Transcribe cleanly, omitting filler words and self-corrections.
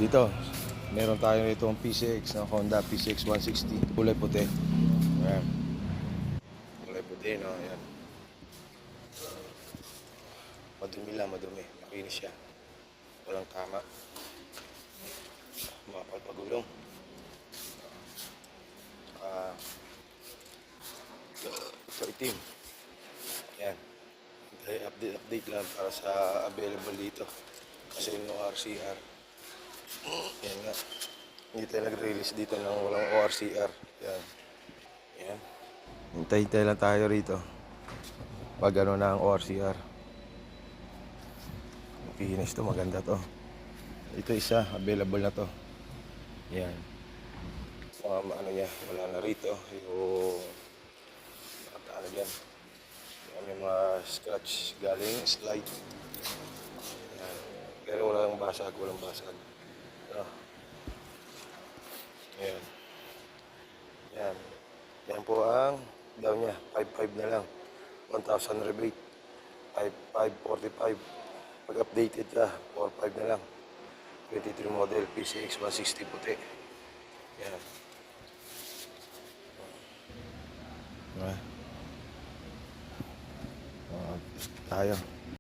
Dito, meron tayo itong PCX na Honda PCX 160. Kulay puti. Ayan. Kulay puti, no? Ayan. Madumi lang, madumi. Makinis siya. Walang tama. Mga pagulong. Sa itim. Ayan. Update lang para sa available dito. Kasi yung ORCR. Ayan nga. Hindi tayo nag-release dito ng walang ORCR. Ayan. Ayan. Hintay-hintay lang tayo rito. Pag ano na ang ORCR. Kinis to, maganda to. Ito isa, available na to. Ayan. Ano niya, wala na rito. Yung ano yan. May mga scratch galing slide. Ayan. Pero walang basag, walang basag. Ano? Ayan. Ayan. Yan po ang daw niya, 5.5 na lang. 1,000 rebate. 5,545. Pag updated ka, 4.5 na lang. 23 model, PCX 160 puti. Yan. Tayo.